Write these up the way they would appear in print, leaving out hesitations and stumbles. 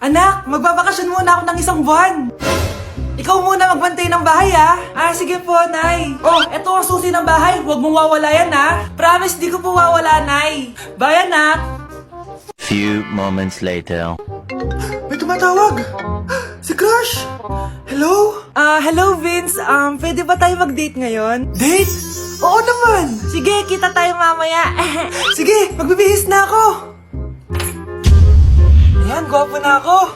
Anak, magbabakasyon muna ako ng isang buwan. Ikaw muna magbantay ng bahay, ha? Sige po, Nay. Oh, eto ang susi ng bahay. Huwag mong wawala yan, ha? Promise, di ko po wawala, Nay. Bye, anak. Few moments later. May tumatawag. Si Crush. Hello? Hello, Vince. Pwede ba tayo mag-date ngayon? Date? Oo naman. Sige, kita tayo mamaya. Sige, magbibihis na ako. Ayan, gwapo na ako.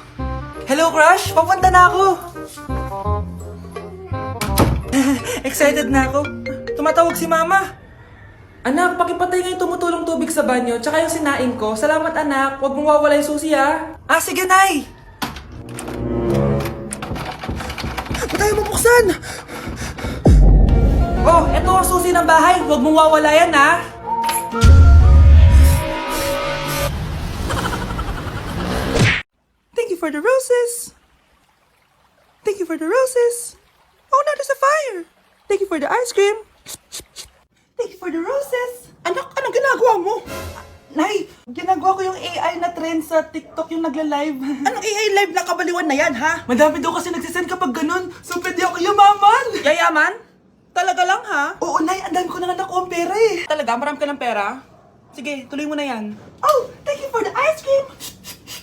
Hello, Crush. Papunta na ako. Excited na ako. Tumatawag si Mama. Anak, pakipatay nga yung tumutulong tubig sa banyo, tsaka yung sinain ko. Salamat, anak. Huwag mong wawala yung susi, ha? Sige, Nay. Ba't tayo mabuksan? Oh, eto ang susi ng bahay. Huwag mong wawala yan, ha? Thank you for the roses. Thank you for the roses. Oh, now there's a fire. Thank you for the ice cream. Thank you for the roses. Anak, anong ginagawa mo? Nay, ginagawa ko yung AI na trend sa TikTok yung nagla-live. Anong AI live na kabaliwan na yan, ha? Madami daw kasi nagsisend kapag ganun. So, pwede ako yumaman. Yayaman? Talaga lang, ha? Oo, Nay, ang dami ko na nga nakuha ang pera eh. Talaga? Marami ka ng pera? Sige, tuloy mo na yan. Oh, thank you for the ice cream.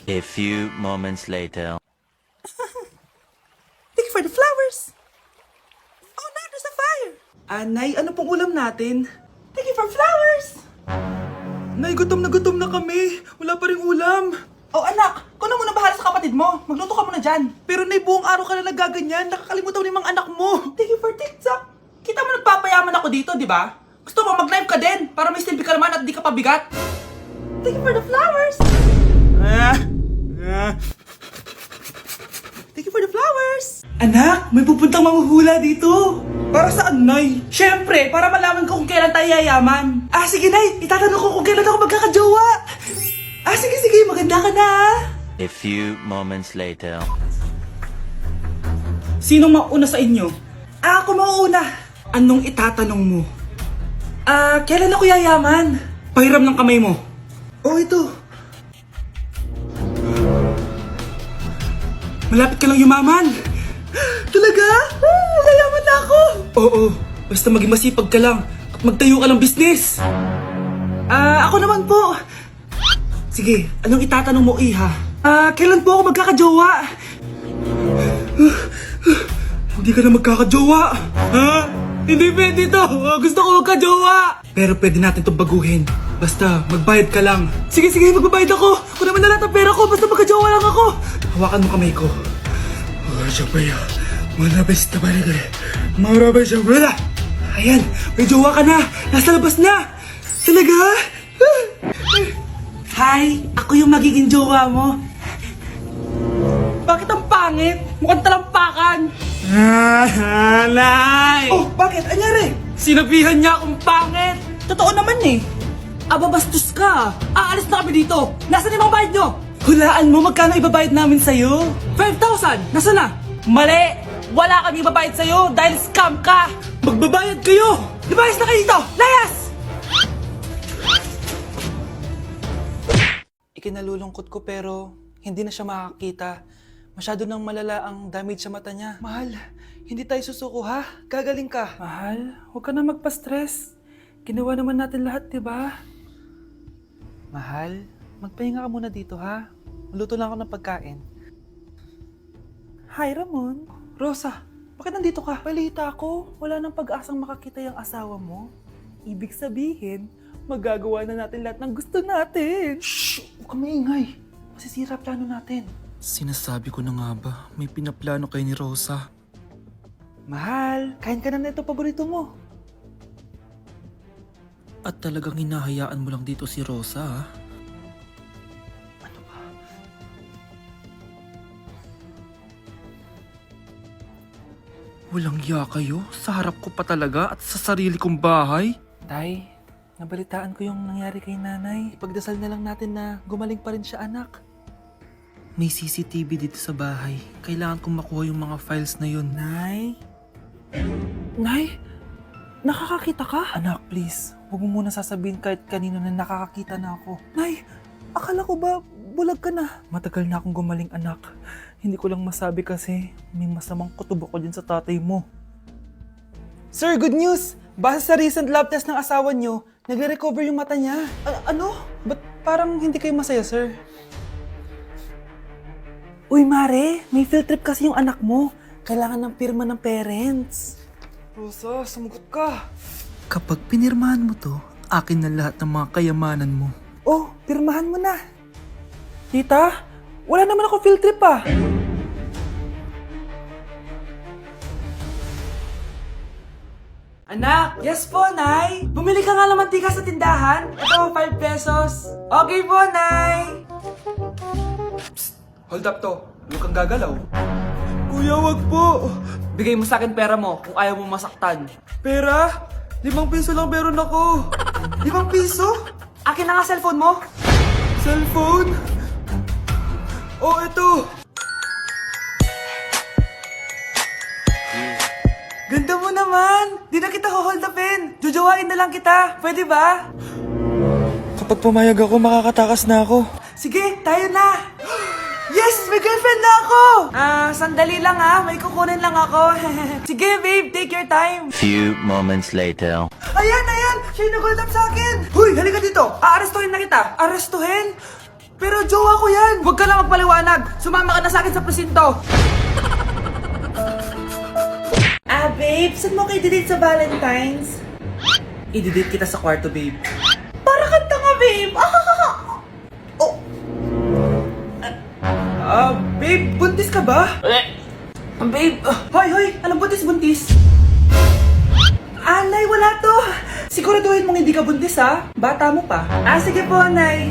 A few moments later. Thank you for the flowers. Oh, now there's a fire. Nay, ano pong ulam natin? Thank you for flowers. Nay, gutom na kami. Wala pa ring ulam. Oh, anak, kung na muna bahala sa kapatid mo. Magluto ka muna dyan. Pero Nay, buong araw ka na nagaganyan. Nakakalimutan mo yung mga anak mo. Thank you for TikTok. Kita mo nagpapayaman ako dito, di ba? Gusto mo mag-live ka din para may silbi ka naman at di ka pabigat. Thank you for the flowers. Thank you for the flowers. Anak, may pupuntang manghuhula dito. Para saan, Nay? Siyempre, para malaman ko kung kailan tayo yayaman. Sige, Nay. Itatanong ko kung kailan ako magkakajowa. Sige, maganda ka na. A few moments later. Sinong mauna sa inyo? Ako mauna. Anong itatanong mo? Kailan ako yayaman? Pahiram ng kamay mo. Oh, ito. Malapit ka lang yumaman. Talaga? Yayaman na ako. Oo, basta maging masipag ka lang at magtayo ka ng business. Ako naman po. Sige, anong itatanong mo, Iha? Kailan po ako magkakajowa? Hindi ka na magkakajowa. Hindi pwede to. Gusto ko magkajowa. Pero pwede natin itong baguhin. Basta, magbayad ka lang. Sige, magbabayad ako. Kung naman na lahat ang pera ko, basta magkajowa lang ako. Hawakan mo kamay ko. Ayan, may jowa ka na. Nasa labas na. Talaga? Hi, ako yung magiging jowa mo. Bakit ang pangit? Mukhang talampakan. Nay! Oh, bakit? Anyari? Sinabihan niya akong pangit. Totoo naman eh. Bastos ka. Aalis na kami dito. Nasaan yung mga bayad nyo? Hulaan mo magkano ibabayad namin sa'yo? 5,000! Nasaan na? Mali! Wala kami ibabayad sa'yo dahil scam ka! Magbabayad kayo! Lumayas na kayo dito! Layas! Ikinalulungkot ko pero hindi na siya makakita. Masyado nang malala ang damage sa mata niya. Mahal, hindi tayo susuko ha? Gagaling ka. Mahal, huwag ka na magpa-stress. Ginawa naman natin lahat, diba? Mahal, magpahinga ka muna dito ha? Maluto lang ako ng pagkain. Hi, Ramon. Rosa, bakit nandito ka? Balita ako, wala nang pag-asang makakita yung asawa mo. Ibig sabihin, magagawa na natin lahat ng gusto natin. Shh! Huwag ka maingay. Masisira plano natin. Sinasabi ko na nga ba, may pinaplano kayo ni Rosa. Mahal, kain ka na nito paborito mo. At talagang hinahayaan mo lang dito si Rosa, ha? Ano ba? Walang ya kayo? Sa harap ko pa talaga at sa sarili kong bahay? Tay, nabalitaan ko yung nangyari kay nanay. Ipagdasal na lang natin na gumaling pa rin siya, anak. May CCTV dito sa bahay. Kailangan kong makuha yung mga files na yun. Nay? Nay? Nakakakita ka? Anak, please. Huwag mo muna sasabihin kahit kanino na nakakakita na ako. Nay, akala ko ba bulag ka na. Matagal na akong gumaling, anak. Hindi ko lang masabi kasi may masamang kutob ako dyan sa tatay mo. Sir, good news! Base sa recent lab test ng asawa niyo, nagre-recover yung mata niya. Ano? Ba't parang hindi kayo masaya, sir? Uy, Mare, may field trip kasi yung anak mo. Kailangan ng pirma ng parents. Rosa, sumagot ka. Kapag pinirmahan mo to, akin na lahat ng mga kayamanan mo. Oh, pirmahan mo na. Tita, wala naman ako field trip ah. Anak! Yes po, Nay! Bumili ka nga ng mantika sa tindahan. Ito, 5 pesos. Okay po, Nay! Psst! Hold up to. Huwag kang gagalaw. Kuya, wag po. Bigay mo sa akin pera mo kung ayaw mo masaktan. Pera? 5 piso lang meron ako. 5 piso? Akin na nga cellphone mo. Cellphone? Oh, ito. Ganda mo naman! Di na kita hold upin! Jojowain na lang kita! Pwede ba? Kapag pumayag ako, makakatakas na ako. Sige, tayo na! Yes! May girlfriend na ako! Sandali lang may kukunin lang ako. Sige, babe, take your time. Few moments later. Ayan! Siya yung nag-hold up sa akin! Huy, halika dito! Aarestuhin na kita! Arestuhin? Pero jowa ko yan! Huwag ka lang magpaliwanag! Sumama ka na sa akin sa presinto! Babe, saan mo kayo i-date sa Valentine's? I-date kita sa kwarto, babe. Para kanta nga, babe! Oh! Babe, buntis ka ba? Babe, hoy! Anong buntis? Nay, wala to! Siguraduhin mong hindi ka buntis, ha? Bata mo pa. Sige po, Nay.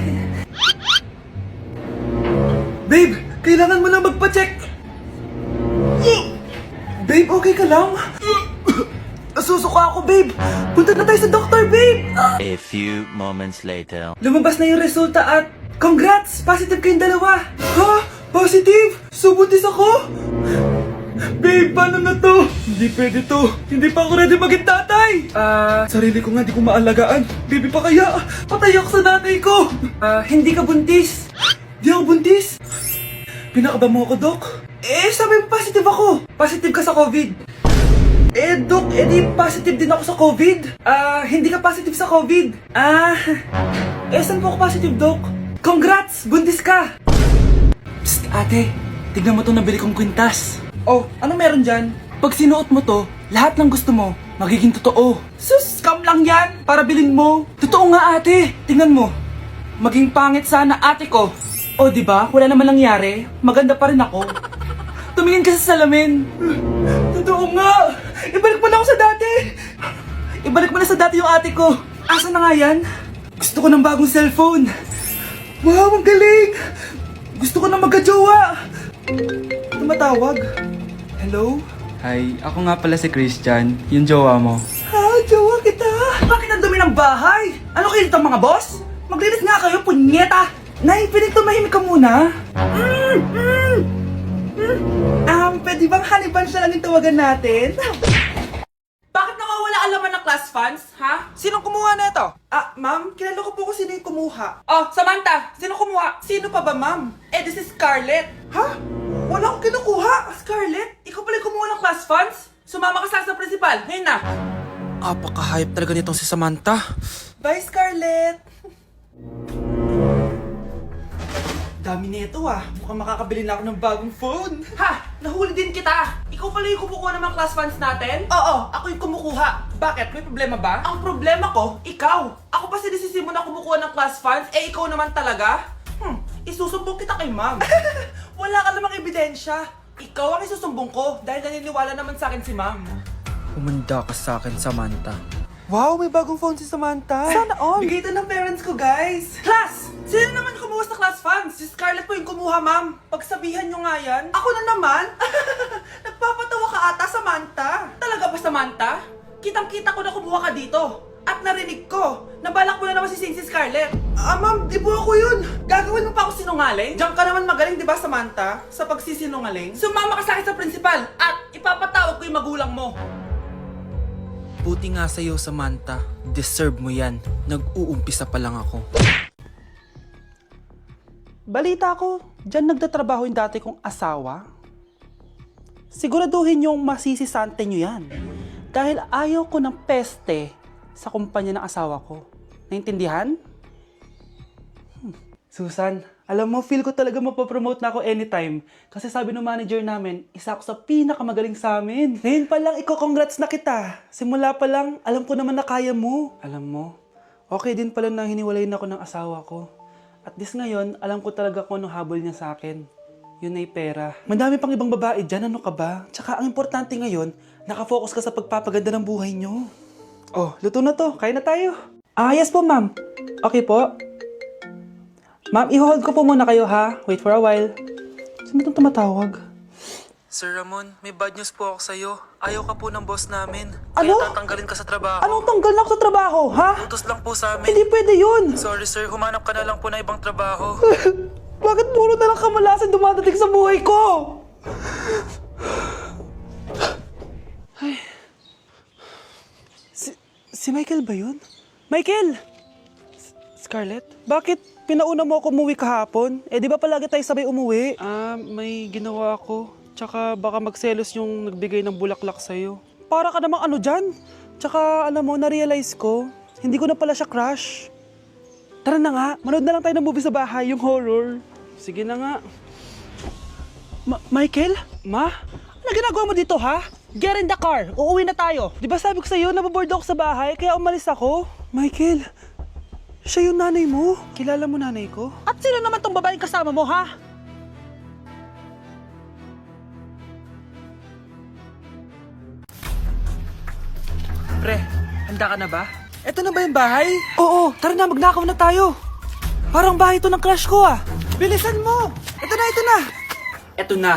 Babe, kailangan mo na magpa-check. Babe, okay ka lang? Nasusuka ako, babe. Punta na tayo sa doktor, babe. A few moments later. Lumabas na yung resulta at congrats! Positive kayong dalawa. Ha? Positive? So, buntis ako? Babe, paano na to? Hindi pwede to. Hindi pa ako ready maging tatay. Sarili ko nga di ko maalagaan. Baby pa kaya? Patay ako sa nanay ko. Hindi ka buntis. Di ako buntis? Pinakaba mo ako, Dok? Sabi mo positive ako. Positive ka sa COVID. Dok, di positive din ako sa COVID. Hindi ka positive sa COVID. Saan po ako positive, Dok? Congrats! Buntis ka! Psst, ate. Tignan mo to nabili kong kwintas. Oh, ano meron dyan? Pag sinuot mo to, lahat ng gusto mo, magiging totoo. Sus, scam lang yan! Para bilhin mo. Totoo nga, ate. Tignan mo. Maging pangit sana ate ko. Oh, di ba? Wala naman nangyari. Maganda pa rin ako. Tumingin ka sa salamin. Totoo nga. Ibalik mo na ako sa dati. Ibalik mo na sa dati yung ate ko. Asa na nga yan? Gusto ko ng bagong cellphone. Wow, ang galing. Gusto ko na magka-jowa. Tumatawag. Hello? Hi, ako nga pala si Christian, yung jowa mo. Jowa kita. Bakit ang dumi ng bahay? Ano kayo dito mga boss? Maglinis nga kayo, punyeta. Nay, pwede tumahimik ka muna? Pwede bang honey bunch na lang yung tawagan natin? Bakit nawawala ang laman ng class funds, ha? Sinong kumuha na ito? Ma'am, kilala ko po kung sino yung kumuha. Oh, Samantha, sino kumuha? Sino pa ba, ma'am? This is Scarlett. Ha? Wala akong kinukuha. Scarlett, ikaw pala yung kumuha ng class funds? Sumama ka sa principal, ngayon na. Apaka-hype talaga nitong si Samantha. Bye, Scarlett. Dami nito Mukhang makakabili na ako ng bagong phone. Ha! Nahuli din kita! Ikaw pala yung kumukuha ng mga class funds natin? Oo, ako yung kumukuha. Bakit? May problema ba? Ang problema ko, ikaw. Ako pa sinisisi mo na kumukuha ng class funds, ikaw naman talaga? Isusumbong kita kay ma'am. Wala ka namang ebidensya. Ikaw ang isusumbong ko dahil naniniwala naman sa akin si ma'am. Umanda ka sa akin, Samantha. Wow, may bagong phone si Samantha. Sana all. Bigay ito ng parents ko, guys. Class! Sino naman kumuha sa class funds? Si Scarlett po yung kumuha, ma'am. Pagsabihan nyo nga yan. Ako na naman? Nagpapatawa ka ata, Samantha. Talaga ba, Samantha? Kitang-kita ko na kumuha ka dito. At narinig ko, nabalak mo na naman si Scarlett. Ma'am, di po ako yun. Gagawin mo pa ako sinungaling? Diyan ka naman magaling, di ba, Samantha? Sa pagsisinungaling? Sumama ka sa akin sa principal at ipapatawag ko yung magulang mo. Buti nga sa'yo, Samantha. Deserve mo yan. Nag-uumpisa pa lang ako. balita ko, dyan nagtatrabaho yung dati kong asawa. Siguraduhin yung masisisante nyo yan. Dahil ayaw ko ng peste sa kumpanya ng asawa ko. Naintindihan? Susan, alam mo, feel ko talaga mapapromote na ako anytime. Kasi sabi ng manager namin, isa ako sa pinakamagaling sa amin. Ngayon pa lang, congrats na kita. Simula pa lang, alam ko naman na kaya mo. Alam mo, okay din pala na hiniwalayin ako ng asawa ko. At this ngayon, alam ko talaga kung anong habol niya sa akin. Yun ay pera. Madami pang ibang babae dyan, ano ka ba? Tsaka ang importante ngayon, nakafocus ka sa pagpapaganda ng buhay nyo. Oh, luto na to. Kain na tayo. Ah, yes po, ma'am. Okay po. Ma'am, i-hold ko po muna kayo, ha? Wait for a while. Sino itong tumatawag? Sir Ramon, may bad news po ako sa'yo. Ayaw ka po ng boss namin. Ano? Kaya tatanggalin ka sa trabaho. Anong tanggal na ako sa trabaho, ha? Utos lang po sa amin. Hindi pwede yun. Sorry sir, humanap ka na lang po na ibang trabaho. Bakit puro na lang kamalasan dumadating sa buhay ko? Ay. Si Michael ba yun? Michael! Scarlett, bakit pinauna mo ako umuwi kahapon? Eh, di ba palagi tayo sabay umuwi? May ginawa ako. Tsaka baka magselos yung nagbigay ng bulaklak sa'yo. Para ka namang ano dyan? Tsaka alam mo, na-realize ko, hindi ko na pala siya crush. Tara na nga, manood na lang tayo ng movie sa bahay, yung horror. Sige na nga. Michael? Ma? Ano ginagawa mo dito, ha? Get in the car, uuwi na tayo. Di ba sabi ko sa'yo, nababoard ako sa bahay, kaya umalis ako? Michael, siya yung nanay mo. Kilala mo nanay ko? At sino naman tong babaeng kasama mo, ha? Pre, handa ka na ba? Eto na ba yung bahay? Oo, tara na, magnakaw na tayo. Parang bahay to ng crush ko, ah. Bilisan mo! Ito na, ito na! Eto na,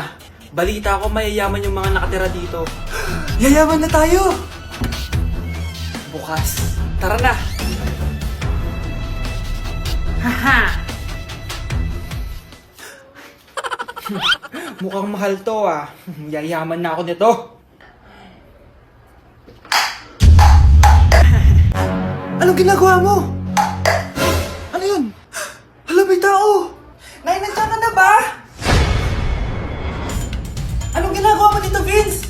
balita ko mayayaman yung mga nakatira dito. Yayaman na tayo! Bukas, tara na! Haha! Mukhang mahal to ah. Yayaman na ako nito. Anong ginagawa mo? Ano yun? Hala, may tao! Nay, nandiyan ka na ba? Anong ginagawa mo dito, Vince?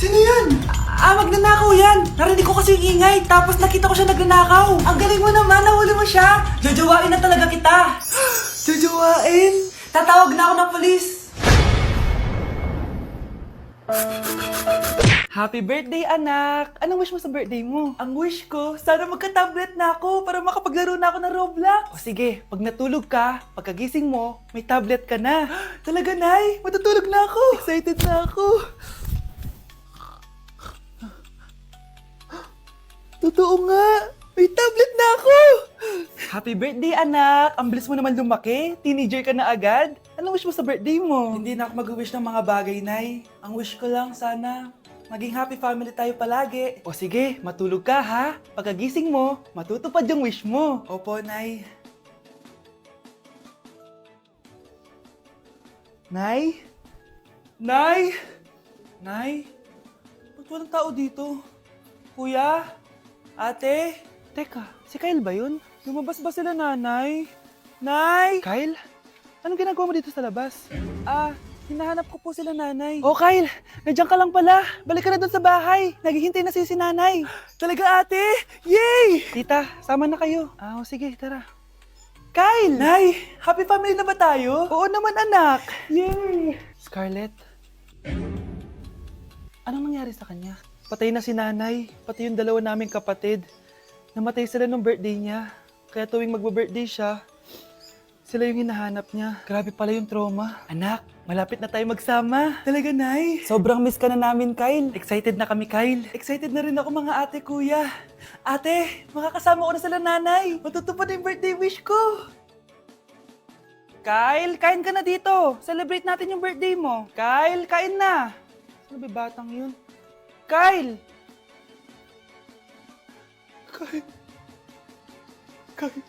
Sino yan? Magnanakaw yan! Narinig ko kasi yung ingay, tapos nakita ko siya nagnanakaw. Ang galing mo naman, nahuli mo siya! Jojowain na talaga kita! Jojowain? Tatawag na ako ng polis! Happy birthday, anak! Anong wish mo sa birthday mo? Ang wish ko, sana magka-tablet na ako para makapaglaro na ako ng Roblox. O sige, pag natulog ka, pagkagising mo, may tablet ka na. Talaga, Nay? Matutulog na ako. Excited na ako. Totoo nga! May tablet na ako! Happy birthday, anak! Ang bilis mo naman lumaki. Teenager ka na agad. Anong wish mo sa birthday mo? Hindi na ako mag-wish ng mga bagay, Nay. Ang wish ko lang, sana maging happy family tayo palagi. O sige, matulog ka ha. Pagkagising mo, matutupad yung wish mo. Opo, Nay. Nay? Nay? Nay? Ba't walang tao dito? Kuya? Ate? Teka, si Kyle ba yun? Lumabas ba sila, nanay? Nay? Kyle? Anong ginagawa mo dito sa labas? Hinahanap ko po sila, nanay. Oh, Kyle! Nandiyan ka lang pala. Balik ka na doon sa bahay. Naghihintay na si nanay. Talaga, ate? Yay! Tita, sama na kayo. Sige, tara. Kyle! Nay, happy family na ba tayo? Oo naman, anak. Yay! Scarlett, anong nangyari sa kanya? Patay na si nanay, pati yung dalawa naming kapatid. Namatay sila nung birthday niya. Kaya tuwing magbe-birthday siya, sila yung hinahanap niya. Grabe pala yung trauma. Anak, malapit na tayo magsama. Talaga, Nay. Sobrang miss ka na namin, Kyle. Excited na kami, Kyle. Excited na rin ako, mga ate, kuya. Ate, makakasama ko na sila, nanay. Matutupad na yung birthday wish ko. Kyle, kain ka na dito. Celebrate natin yung birthday mo. Kyle, kain na. Sino ba batang yun? Kyle! Kyle! Kyle!